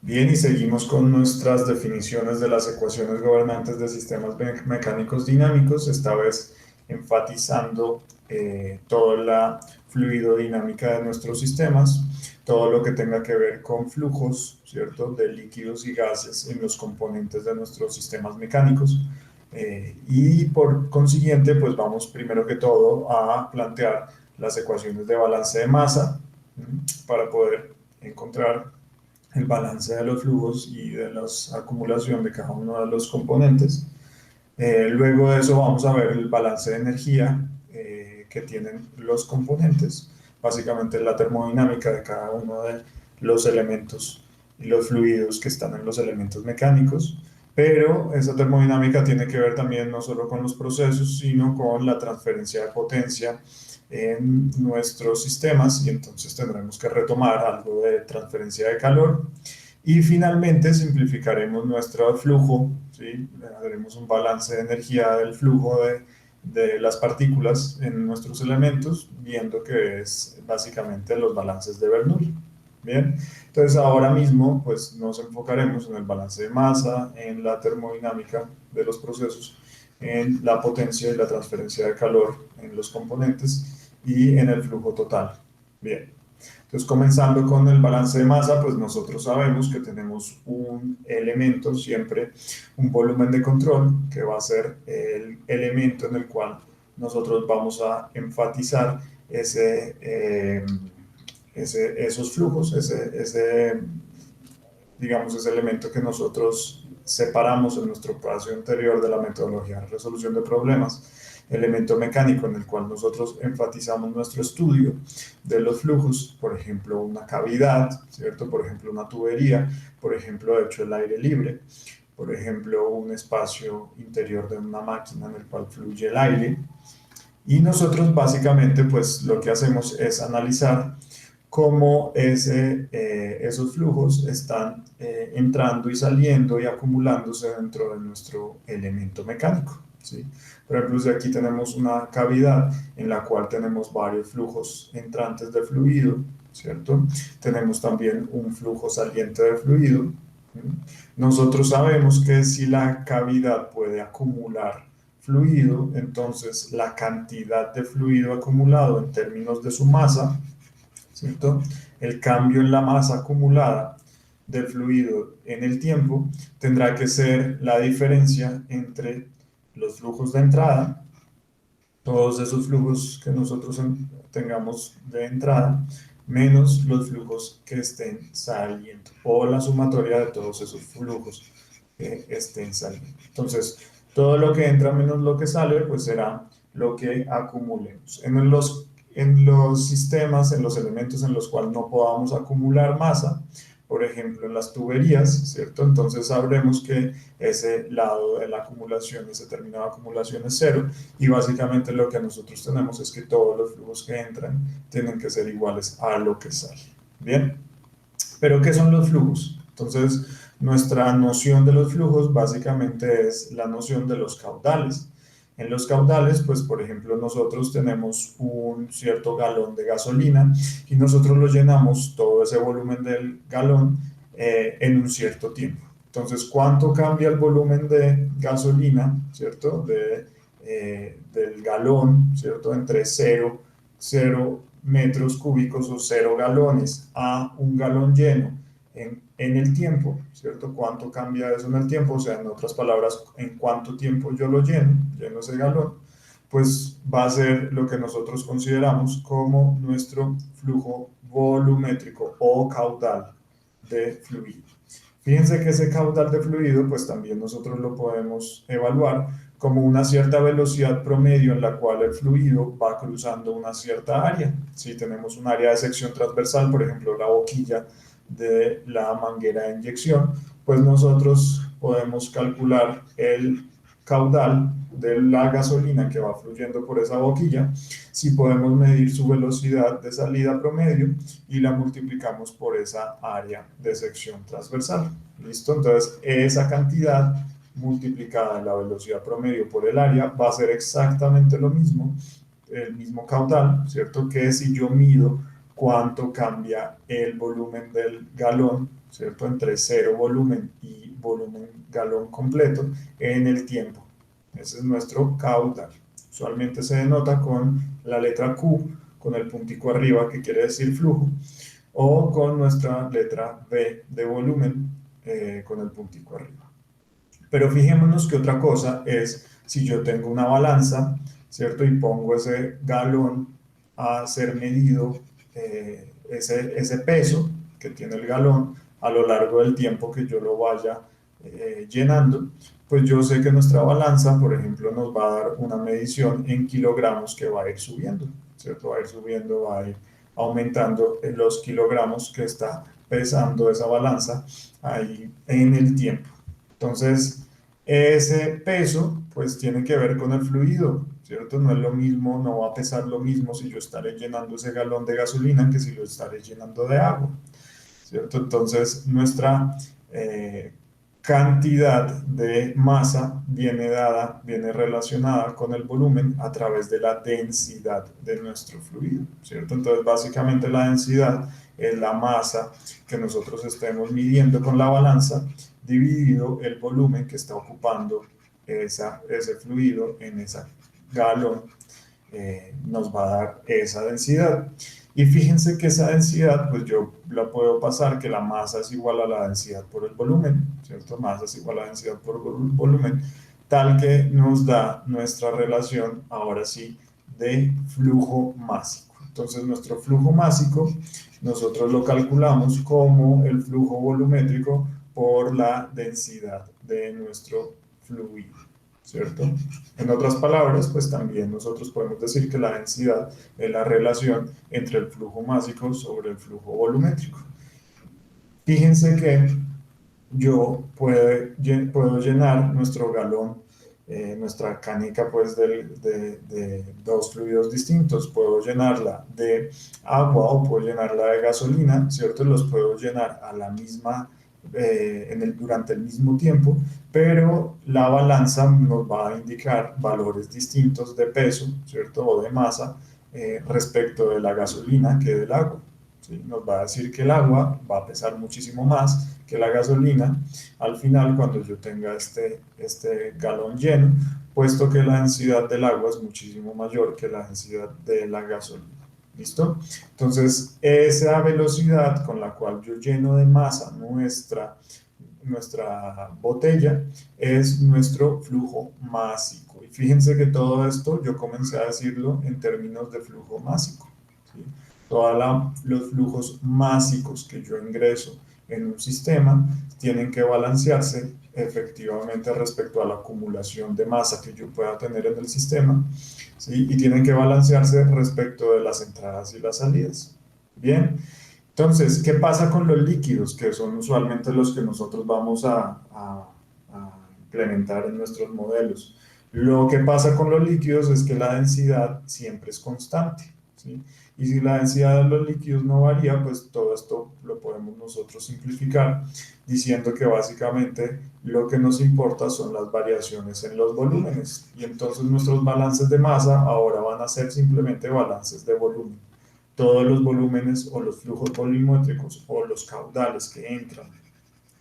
Bien, y seguimos con nuestras definiciones de las ecuaciones gobernantes de sistemas mecánicos dinámicos, esta vez enfatizando toda la fluidodinámica de nuestros sistemas, todo lo que tenga que ver con flujos, ¿cierto?, de líquidos y gases en los componentes de nuestros sistemas mecánicos. Y por consiguiente, pues vamos primero que todo a plantear las ecuaciones de balance de masa para poder encontrar el balance de los flujos y de la acumulación de cada uno de los componentes. Luego de eso vamos a ver el balance de energía que tienen los componentes, básicamente la termodinámica de cada uno de los elementos y los fluidos que están en los elementos mecánicos, pero esa termodinámica tiene que ver también no solo con los procesos, sino con la transferencia de potencia en nuestros sistemas y entonces tendremos que retomar algo de transferencia de calor y finalmente simplificaremos nuestro flujo, ¿sí? Haremos un balance de energía del flujo de las partículas en nuestros elementos, viendo que es básicamente los balances de Bernoulli. Bien, entonces ahora mismo pues nos enfocaremos en el balance de masa, en la termodinámica de los procesos, en la potencia y la transferencia de calor en los componentes y en el flujo total. Bien. Entonces, comenzando con el balance de masa, pues nosotros sabemos que tenemos un elemento siempre, un volumen de control, que va a ser el elemento en el cual nosotros vamos a enfatizar esos flujos, digamos, ese elemento que nosotros separamos en nuestro paso anterior de la metodología de resolución de problemas, elemento mecánico en el cual nosotros enfatizamos nuestro estudio de los flujos, por ejemplo, una cavidad, ¿cierto? Por ejemplo, una tubería, por ejemplo, de hecho, el aire libre, por ejemplo, un espacio interior de una máquina en el cual fluye el aire. Y nosotros básicamente, pues lo que hacemos es analizar cómo esos flujos están entrando y saliendo y acumulándose dentro de nuestro elemento mecánico, ¿sí? Por ejemplo, si aquí tenemos una cavidad en la cual tenemos varios flujos entrantes de fluido, ¿cierto? Tenemos también un flujo saliente de fluido. ¿Sí? Nosotros sabemos que si la cavidad puede acumular fluido, entonces la cantidad de fluido acumulado en términos de su masa, ¿cierto? El cambio en la masa acumulada del fluido en el tiempo tendrá que ser la diferencia entre los flujos de entrada, todos esos flujos que nosotros tengamos de entrada, menos los flujos que estén saliendo, o la sumatoria de todos esos flujos que estén saliendo. Entonces, todo lo que entra menos lo que sale, pues será lo que acumulemos. En los sistemas, en los elementos en los cuales no podamos acumular masa, por ejemplo, en las tuberías, ¿cierto? Entonces sabremos que ese lado de la acumulación, ese término de acumulación es cero, y básicamente lo que nosotros tenemos es que todos los flujos que entran tienen que ser iguales a lo que sale. Bien, pero ¿qué son los flujos? Entonces, nuestra noción de los flujos básicamente es la noción de los caudales. En los caudales, pues por ejemplo, nosotros tenemos un cierto galón de gasolina y nosotros lo llenamos todo ese volumen del galón en un cierto tiempo. Entonces, ¿cuánto cambia el volumen de gasolina, ¿cierto? Del galón, ¿cierto? Entre 0 metros cúbicos o 0 galones a un galón lleno en el tiempo, ¿cierto? ¿Cuánto cambia eso en el tiempo? O sea, en otras palabras, ¿en cuánto tiempo yo lo lleno ese galón? Pues va a ser lo que nosotros consideramos como nuestro flujo volumétrico o caudal de fluido. Fíjense que ese caudal de fluido, pues también nosotros lo podemos evaluar como una cierta velocidad promedio en la cual el fluido va cruzando una cierta área. Si tenemos un área de sección transversal, por ejemplo, la boquilla de la manguera de inyección, pues nosotros podemos calcular el caudal de la gasolina que va fluyendo por esa boquilla, si podemos medir su velocidad de salida promedio y la multiplicamos por esa área de sección transversal. ¿Listo? Entonces, esa cantidad multiplicada en la velocidad promedio por el área va a ser exactamente lo mismo, el mismo caudal, ¿cierto? Que si yo mido cuánto cambia el volumen del galón, ¿cierto? Entre cero volumen y volumen galón completo en el tiempo. Ese es nuestro caudal. Usualmente se denota con la letra Q, con el puntico arriba, que quiere decir flujo, o con nuestra letra V de volumen, con el puntico arriba. Pero fijémonos que otra cosa es si yo tengo una balanza, ¿cierto? Y pongo ese galón a ser medido, ese peso que tiene el galón a lo largo del tiempo que yo lo vaya llenando, pues yo sé que nuestra balanza, por ejemplo, nos va a dar una medición en kilogramos que va a ir subiendo, ¿cierto? Va a ir subiendo, va a ir aumentando en los kilogramos que está pesando esa balanza ahí en el tiempo. Entonces, ese peso, pues tiene que ver con el fluido, ¿cierto? No es lo mismo, no va a pesar lo mismo si yo estaré llenando ese galón de gasolina que si lo estaré llenando de agua, ¿cierto? Entonces, nuestra cantidad de masa viene dada, viene relacionada con el volumen a través de la densidad de nuestro fluido, ¿cierto? Entonces, básicamente la densidad es la masa que nosotros estemos midiendo con la balanza dividido el volumen que está ocupando ese fluido en esa galón, nos va a dar esa densidad. Y fíjense que esa densidad, pues yo la puedo pasar, que la masa es igual a la densidad por el volumen, ¿cierto? Masa es igual a la densidad por volumen, tal que nos da nuestra relación, ahora sí, de flujo másico. Entonces, nuestro flujo másico, nosotros lo calculamos como el flujo volumétrico por la densidad de nuestro fluido, ¿cierto? En otras palabras, pues también nosotros podemos decir que la densidad es la relación entre el flujo másico sobre el flujo volumétrico. Fíjense que yo puedo llenar nuestro galón, nuestra canica pues de dos fluidos distintos. Puedo llenarla de agua o puedo llenarla de gasolina, ¿cierto? Los puedo llenar a la misma, durante el mismo tiempo, pero la balanza nos va a indicar valores distintos de peso, ¿cierto? O de masa, respecto de la gasolina que del agua. ¿Sí? Nos va a decir que el agua va a pesar muchísimo más que la gasolina al final cuando yo tenga este galón lleno, puesto que la densidad del agua es muchísimo mayor que la densidad de la gasolina. ¿Listo? Entonces, esa velocidad con la cual yo lleno de masa nuestra botella es nuestro flujo másico. Y fíjense que todo esto yo comencé a decirlo en términos de flujo másico. ¿Sí? Todos los flujos másicos que yo ingreso en un sistema tienen que balancearse efectivamente respecto a la acumulación de masa que yo pueda tener en el sistema, ¿sí? Y tienen que balancearse respecto de las entradas y las salidas. Bien, entonces, ¿qué pasa con los líquidos? Que son usualmente los que nosotros vamos a implementar en nuestros modelos. Lo que pasa con los líquidos es que la densidad siempre es constante, ¿sí? Y si la densidad de los líquidos no varía, pues todo esto lo podemos nosotros simplificar diciendo que básicamente lo que nos importa son las variaciones en los volúmenes. Y entonces nuestros balances de masa ahora van a ser simplemente balances de volumen. Todos los volúmenes o los flujos volumétricos o los caudales que entran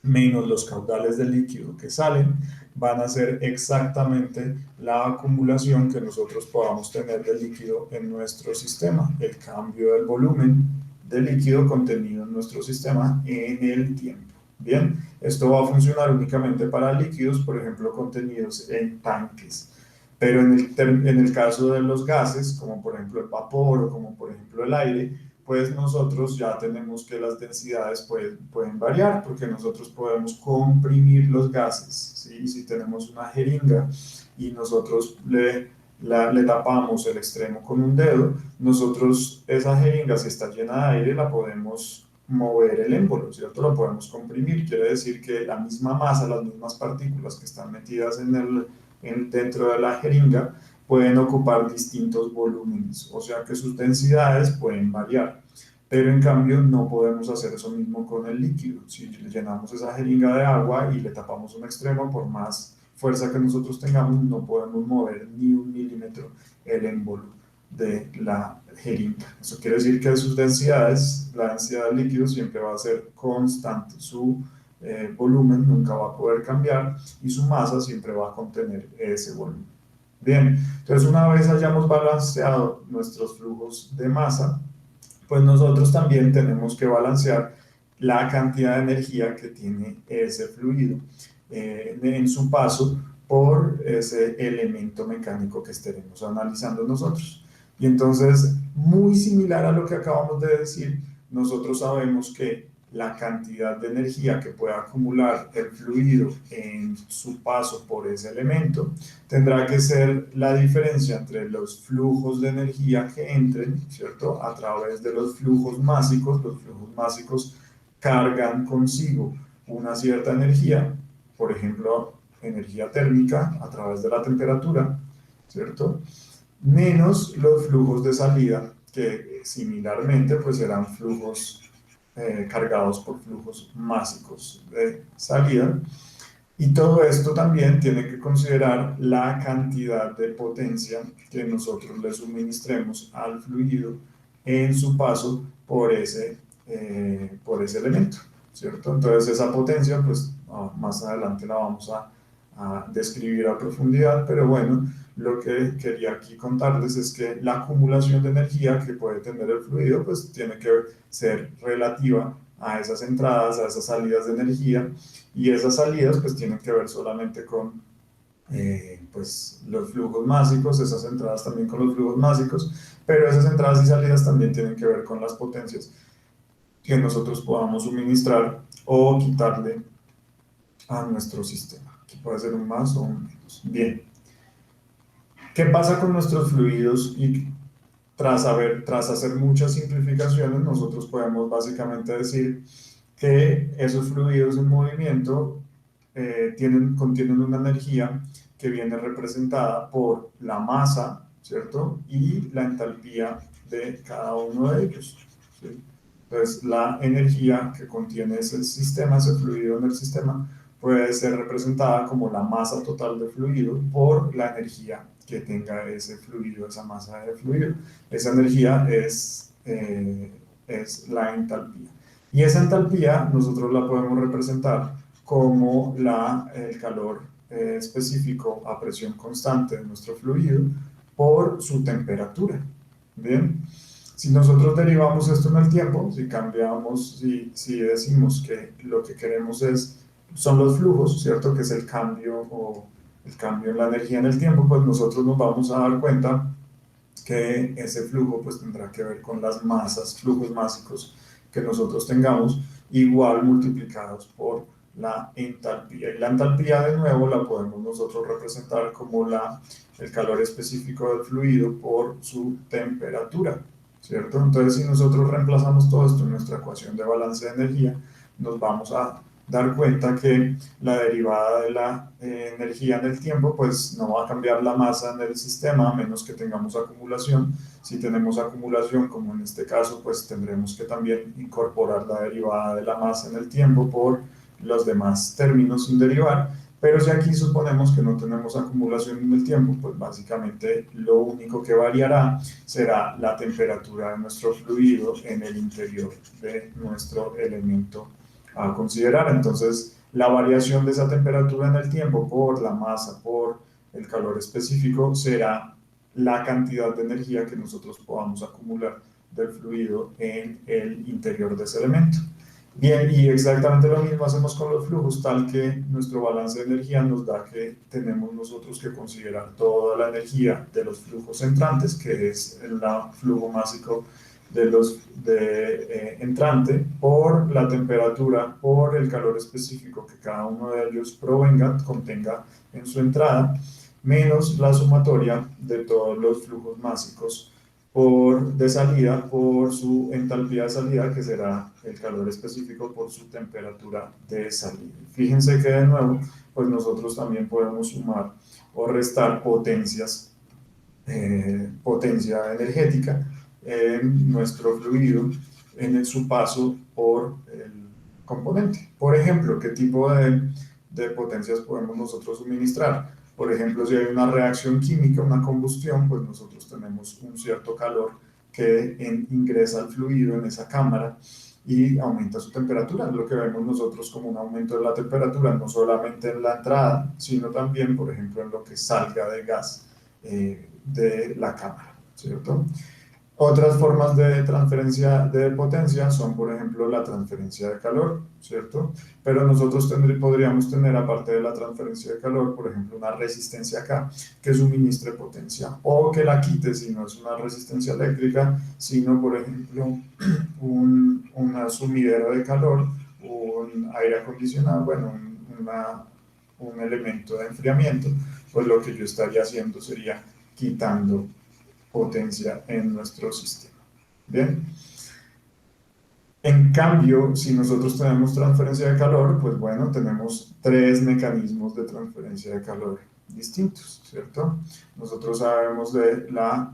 menos los caudales de líquido que salen, van a ser exactamente la acumulación que nosotros podamos tener de líquido en nuestro sistema, el cambio del volumen de líquido contenido en nuestro sistema en el tiempo. Bien, esto va a funcionar únicamente para líquidos, por ejemplo, contenidos en tanques. Pero en el caso de los gases, como por ejemplo el vapor o como por ejemplo el aire, pues nosotros ya tenemos que las densidades pueden variar, porque nosotros podemos comprimir los gases, ¿sí? Si tenemos una jeringa y nosotros le tapamos el extremo con un dedo, nosotros esa jeringa, si está llena de aire, la podemos mover el émbolo, ¿cierto? Lo podemos comprimir, quiere decir que la misma masa, las mismas partículas que están metidas dentro de la jeringa, pueden ocupar distintos volúmenes, o sea que sus densidades pueden variar. Pero en cambio no podemos hacer eso mismo con el líquido. Si le llenamos esa jeringa de agua y le tapamos un extremo, por más fuerza que nosotros tengamos, no podemos mover ni un milímetro el émbolo de la jeringa. Eso quiere decir que sus densidades, la densidad del líquido siempre va a ser constante, su volumen nunca va a poder cambiar y su masa siempre va a contener ese volumen. Bien, entonces una vez hayamos balanceado nuestros flujos de masa, pues nosotros también tenemos que balancear la cantidad de energía que tiene ese fluido en su paso por ese elemento mecánico que estaremos analizando nosotros. Y entonces, muy similar a lo que acabamos de decir, nosotros sabemos que la cantidad de energía que puede acumular el fluido en su paso por ese elemento tendrá que ser la diferencia entre los flujos de energía que entren, ¿cierto? A través de los flujos másicos. Los flujos másicos cargan consigo una cierta energía, por ejemplo, energía térmica a través de la temperatura, ¿cierto? Menos los flujos de salida, que similarmente pues serán flujos cargados por flujos másicos de salida. Y todo esto también tiene que considerar la cantidad de potencia que nosotros le suministremos al fluido en su paso por ese elemento, ¿cierto? Entonces esa potencia, pues más adelante la vamos a describir a profundidad, pero bueno, lo que quería aquí contarles es que la acumulación de energía que puede tener el fluido, pues tiene que ser relativa a esas entradas, a esas salidas de energía, y esas salidas pues tienen que ver solamente con pues, los flujos másicos, esas entradas también con los flujos másicos, pero esas entradas y salidas también tienen que ver con las potencias que nosotros podamos suministrar o quitarle a nuestro sistema. Aquí puede ser un más o un menos. Bien. ¿Qué pasa con nuestros fluidos? Y tras hacer muchas simplificaciones, nosotros podemos básicamente decir que esos fluidos en movimiento contienen una energía que viene representada por la masa, ¿cierto? Y la entalpía de cada uno de ellos, ¿sí? Entonces, la energía que contiene ese sistema, ese fluido en el sistema, puede ser representada como la masa total de fluido por la energía que tenga ese fluido, esa masa de fluido. Esa energía es la entalpía. Y esa entalpía nosotros la podemos representar como el calor específico a presión constante de nuestro fluido por su temperatura. Bien, si nosotros derivamos esto en el tiempo, si cambiamos, si decimos que lo que queremos son los flujos, ¿cierto? Que es el cambio en la energía en el tiempo, pues nosotros nos vamos a dar cuenta que ese flujo pues tendrá que ver con las masas, flujos másicos que nosotros tengamos, igual multiplicados por la entalpía. Y la entalpía, de nuevo, la podemos nosotros representar como el calor específico del fluido por su temperatura, ¿cierto? Entonces, si nosotros reemplazamos todo esto en nuestra ecuación de balance de energía, nos vamos a dar cuenta que la derivada de la energía en el tiempo, pues no va a cambiar la masa en el sistema a menos que tengamos acumulación. Si tenemos acumulación, como en este caso, pues tendremos que también incorporar la derivada de la masa en el tiempo por los demás términos sin derivar. Pero si aquí suponemos que no tenemos acumulación en el tiempo, pues básicamente lo único que variará será la temperatura de nuestro fluido en el interior de nuestro elemento a considerar. Entonces, la variación de esa temperatura en el tiempo por la masa, por el calor específico, será la cantidad de energía que nosotros podamos acumular del fluido en el interior de ese elemento. Bien, y exactamente lo mismo hacemos con los flujos, tal que nuestro balance de energía nos da que tenemos nosotros que considerar toda la energía de los flujos entrantes, que es el flujo másico entrante, por la temperatura, por el calor específico que cada uno de ellos contenga en su entrada, menos la sumatoria de todos los flujos másicos de salida por su entalpía de salida, que será el calor específico por su temperatura de salida. Fíjense que de nuevo, pues nosotros también podemos sumar o restar potencia energética en nuestro fluido en su paso por el componente. Por ejemplo, ¿qué tipo de potencias podemos nosotros suministrar? Por ejemplo, si hay una reacción química, una combustión, pues nosotros tenemos un cierto calor que ingresa al fluido en esa cámara y aumenta su temperatura. Lo que vemos nosotros como un aumento de la temperatura, no solamente en la entrada, sino también, por ejemplo, en lo que salga de gas de la cámara, ¿cierto? Otras formas de transferencia de potencia son, por ejemplo, la transferencia de calor, ¿cierto? Pero nosotros podríamos tener, aparte de la transferencia de calor, por ejemplo, una resistencia acá que suministre potencia, o que la quite si no es una resistencia eléctrica, sino, por ejemplo, un sumidero de calor, un aire acondicionado, bueno, un elemento de enfriamiento. Pues lo que yo estaría haciendo sería quitando potencia en nuestro sistema. Bien. En cambio, si nosotros tenemos transferencia de calor, pues bueno, tenemos tres mecanismos de transferencia de calor distintos, ¿cierto? Nosotros sabemos de la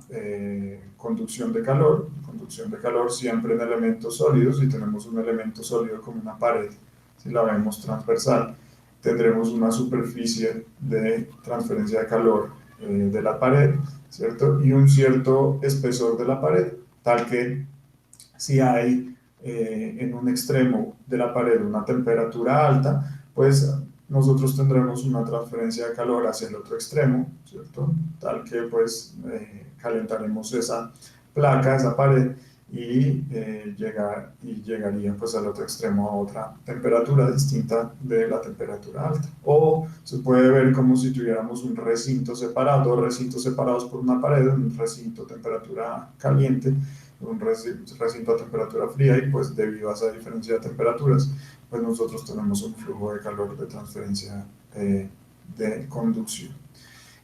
conducción de calor siempre en elementos sólidos. Si tenemos un elemento sólido como una pared, si la vemos transversal, tendremos una superficie de transferencia de calor de la pared, ¿cierto? Y un cierto espesor de la pared, tal que si hay en un extremo de la pared una temperatura alta, pues nosotros tendremos una transferencia de calor hacia el otro extremo, ¿cierto? Tal que pues calentaremos esa placa, esa pared, y llegaría pues al otro extremo a otra temperatura distinta de la temperatura alta. O se puede ver como si tuviéramos un recinto separado, dos recintos separados por una pared, un recinto a temperatura caliente, un recinto a temperatura fría, y pues debido a esa diferencia de temperaturas, pues nosotros tenemos un flujo de calor de transferencia de conducción.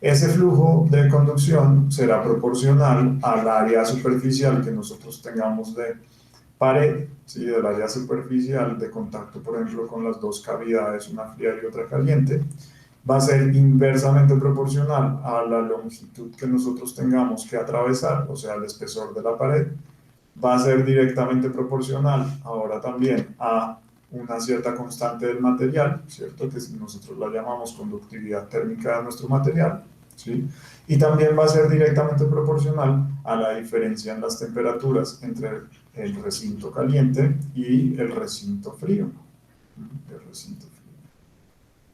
Ese flujo de conducción será proporcional al área superficial que nosotros tengamos de pared, ¿sí? Del área superficial de contacto, por ejemplo, con las dos cavidades, una fría y otra caliente, va a ser inversamente proporcional a la longitud que nosotros tengamos que atravesar, o sea, el espesor de la pared. Va a ser directamente proporcional ahora también a una cierta constante del material, ¿cierto? Que nosotros la llamamos conductividad térmica de nuestro material, ¿sí? Y también va a ser directamente proporcional a la diferencia en las temperaturas entre el recinto caliente y el recinto frío.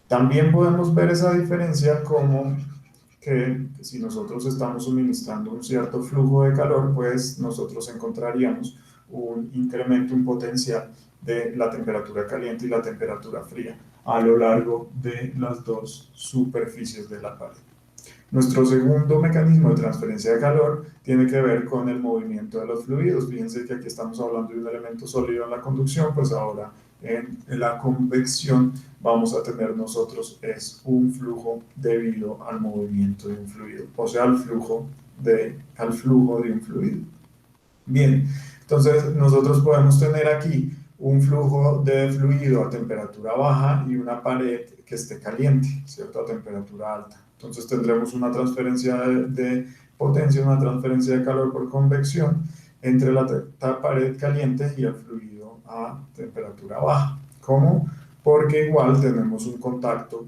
También podemos ver esa diferencia como que si nosotros estamos suministrando un cierto flujo de calor, pues nosotros encontraríamos un incremento, un potencial de la temperatura caliente y la temperatura fría a lo largo de las dos superficies de la pared. Nuestro segundo mecanismo de transferencia de calor tiene que ver con el movimiento de los fluidos. Fíjense que aquí estamos hablando de un elemento sólido en la conducción, pues ahora en la convección vamos a tener nosotros un flujo debido al movimiento de un fluido, o sea, al flujo de un fluido. Bien, entonces nosotros podemos tener aquí un flujo de fluido a temperatura baja y una pared que esté caliente, ¿cierto? A temperatura alta. Entonces tendremos una transferencia de potencia, una transferencia de calor por convección entre la pared caliente y el fluido a temperatura baja. ¿Cómo? Porque igual tenemos un contacto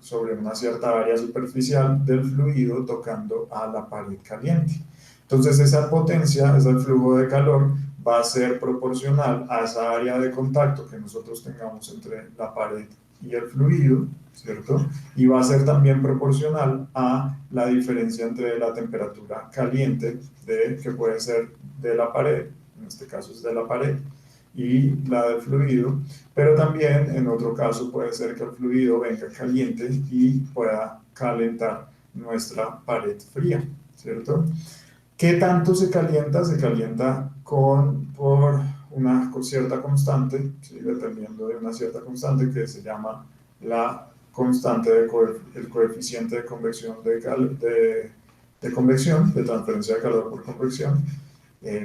sobre una cierta área superficial del fluido tocando a la pared caliente. Entonces esa potencia, ese flujo de calor, va a ser proporcional a esa área de contacto que nosotros tengamos entre la pared y el fluido, ¿cierto? Y va a ser también proporcional a la diferencia entre la temperatura caliente, que puede ser de la pared, en este caso es de la pared, y la del fluido, pero también en otro caso puede ser que el fluido venga caliente y pueda calentar nuestra pared fría, ¿cierto? ¿Qué tanto se calienta? Se calienta por una cierta constante, ¿sí? Dependiendo de una cierta constante que se llama la constante el coeficiente de convección de convección, de transferencia de calor por convección.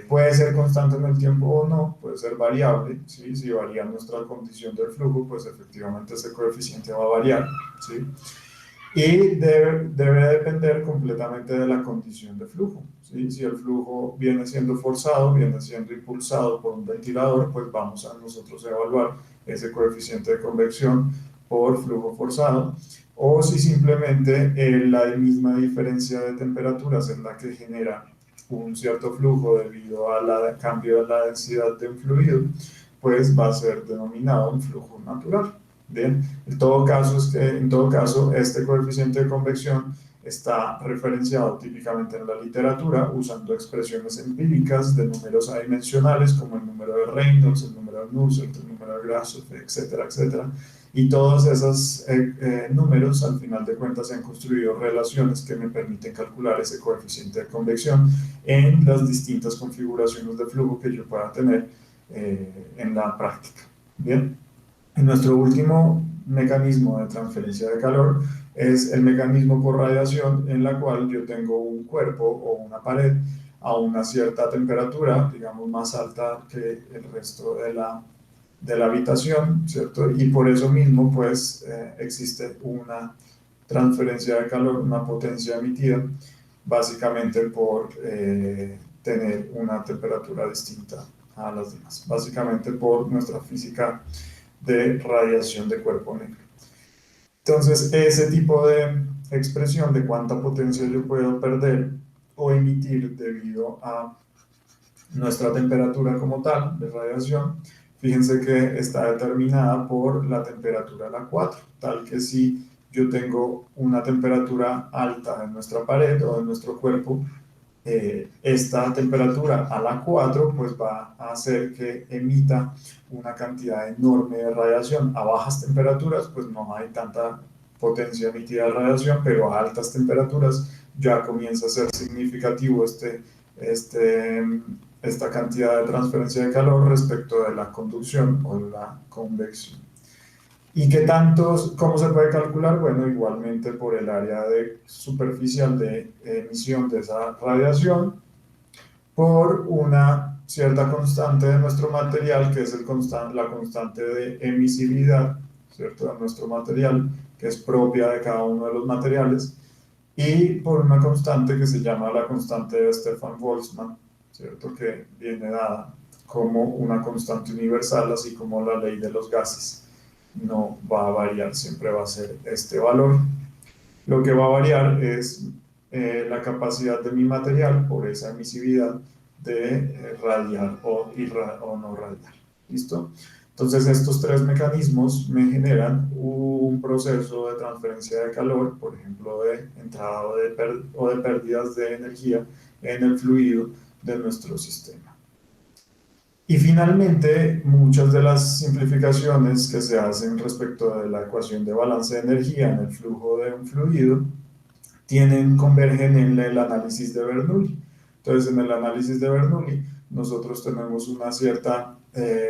Puede ser constante en el tiempo o no, puede ser variable, ¿sí? Si varía nuestra condición del flujo, pues efectivamente ese coeficiente va a variar, ¿sí? Y debe depender completamente de la condición de flujo, ¿sí? Si el flujo viene siendo forzado, viene siendo impulsado por un ventilador, pues vamos a nosotros evaluar ese coeficiente de convección por flujo forzado, o si simplemente la misma diferencia de temperaturas es la que genera un cierto flujo debido al cambio de la densidad de un fluido, pues va a ser denominado un flujo natural. Bien, en todo caso, este coeficiente de convección está referenciado típicamente en la literatura usando expresiones empíricas de números adimensionales como el número de Reynolds, el número de Nusselt, el número de Grashof, etcétera, etcétera. Y todos esos números, al final de cuentas, se han construido relaciones que me permiten calcular ese coeficiente de convección en las distintas configuraciones de flujo que yo pueda tener en la práctica. Bien. Nuestro último mecanismo de transferencia de calor es el mecanismo por radiación, en la cual yo tengo un cuerpo o una pared a una cierta temperatura, digamos más alta que el resto de la habitación, ¿cierto? Y por eso mismo, pues, existe una transferencia de calor, una potencia emitida, básicamente por tener una temperatura distinta a las demás, básicamente por nuestra física de radiación de cuerpo negro. Entonces, ese tipo de expresión de cuánta potencia yo puedo perder o emitir debido a nuestra temperatura como tal de radiación, fíjense que está determinada por la temperatura a la 4, tal que si yo tengo una temperatura alta en nuestra pared o en nuestro cuerpo, esta temperatura a la 4 pues va a hacer que emita una cantidad enorme de radiación. A bajas temperaturas pues no hay tanta potencia emitida de radiación, pero a altas temperaturas ya comienza a ser significativo esta cantidad de transferencia de calor respecto de la conducción o la convección. ¿Y qué tantos, cómo se puede calcular? Bueno, igualmente por el área superficial de emisión de esa radiación, por una cierta constante de nuestro material, que es la constante de emisividad, ¿cierto? De nuestro material, que es propia de cada uno de los materiales, y por una constante que se llama la constante de Stefan-Boltzmann, ¿cierto? Que viene dada como una constante universal, así como la ley de los gases. No va a variar, siempre va a ser este valor. Lo que va a variar es la capacidad de mi material por esa emisividad de radiar o no radiar. ¿Listo? Entonces estos tres mecanismos me generan un proceso de transferencia de calor, por ejemplo, de entrada o de pérdidas de energía en el fluido de nuestro sistema. Y finalmente, muchas de las simplificaciones que se hacen respecto de la ecuación de balance de energía en el flujo de un fluido convergen en el análisis de Bernoulli. Entonces, en el análisis de Bernoulli, nosotros tenemos una cierta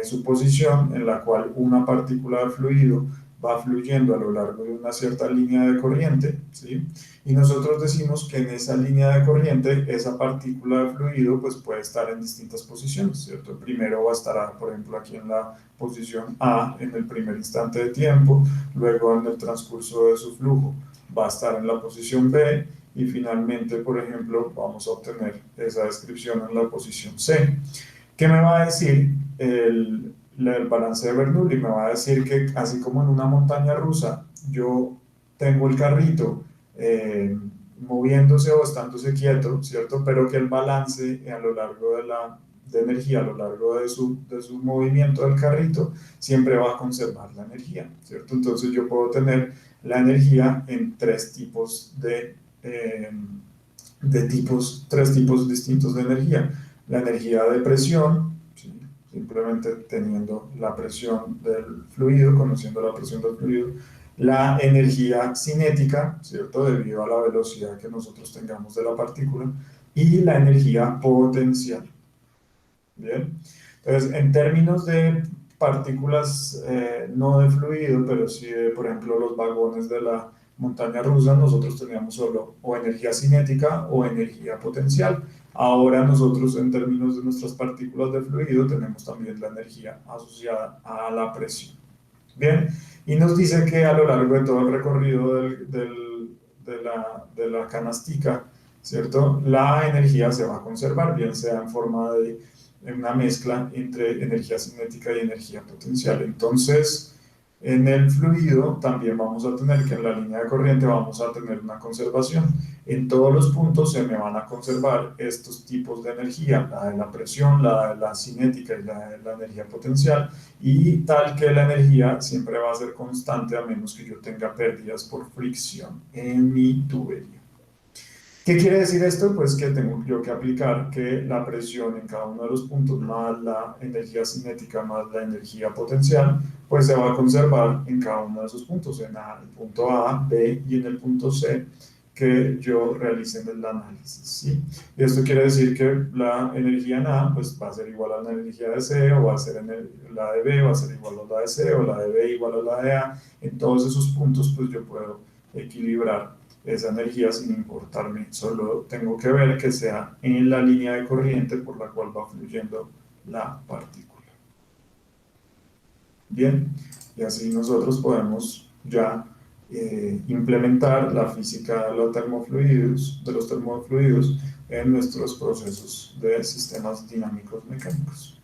suposición en la cual una partícula de fluido va fluyendo a lo largo de una cierta línea de corriente, ¿sí? Y nosotros decimos que en esa línea de corriente, esa partícula de fluido pues puede estar en distintas posiciones, ¿cierto? Primero va a estar, por ejemplo, aquí en la posición A en el primer instante de tiempo, luego en el transcurso de su flujo va a estar en la posición B y finalmente, por ejemplo, vamos a obtener esa descripción en la posición C. ¿Qué me va a decir el balance de Bernoulli? Me va a decir que así como en una montaña rusa yo tengo el carrito moviéndose o estándose quieto, ¿cierto? Pero que el balance a lo largo de energía, a lo largo de su movimiento del carrito, siempre va a conservar la energía, ¿cierto? Entonces yo puedo tener la energía en tres tipos tres tipos distintos de energía. La energía de presión, ¿sí? Simplemente teniendo la presión del fluido, conociendo la presión del fluido, la energía cinética, ¿cierto? Debido a la velocidad que nosotros tengamos de la partícula, y la energía potencial. Bien, entonces en términos de partículas, no de fluido, pero sí de, por ejemplo, los vagones de la montaña rusa, nosotros teníamos solo o energía cinética o energía potencial. Ahora nosotros en términos de nuestras partículas de fluido tenemos también la energía asociada a la presión. Bien, y nos dice que a lo largo de todo el recorrido de la canastica, ¿cierto? La energía se va a conservar, bien sea en forma de una mezcla entre energía cinética y energía potencial. Entonces, En el fluido también vamos a tener que en la línea de corriente vamos a tener una conservación. En todos los puntos se me van a conservar estos tipos de energía, la de la presión, la de la cinética y la de la energía potencial, y tal que la energía siempre va a ser constante a menos que yo tenga pérdidas por fricción en mi tubería. ¿Qué quiere decir esto? Pues que tengo yo que aplicar que la presión en cada uno de los puntos más la energía cinética más la energía potencial, pues se va a conservar en cada uno de esos puntos, en el punto A, B y en el punto C que yo realice en el análisis, ¿sí? Y esto quiere decir que la energía en A pues va a ser igual a la energía de C, o va a ser la de B, va a ser igual a la de C, o la de B igual a la de A. En todos esos puntos pues yo puedo equilibrar esa energía sin importarme, solo tengo que ver que sea en la línea de corriente por la cual va fluyendo la partícula. Bien, y así nosotros podemos ya implementar la física de los termofluidos en nuestros procesos de sistemas dinámicos mecánicos.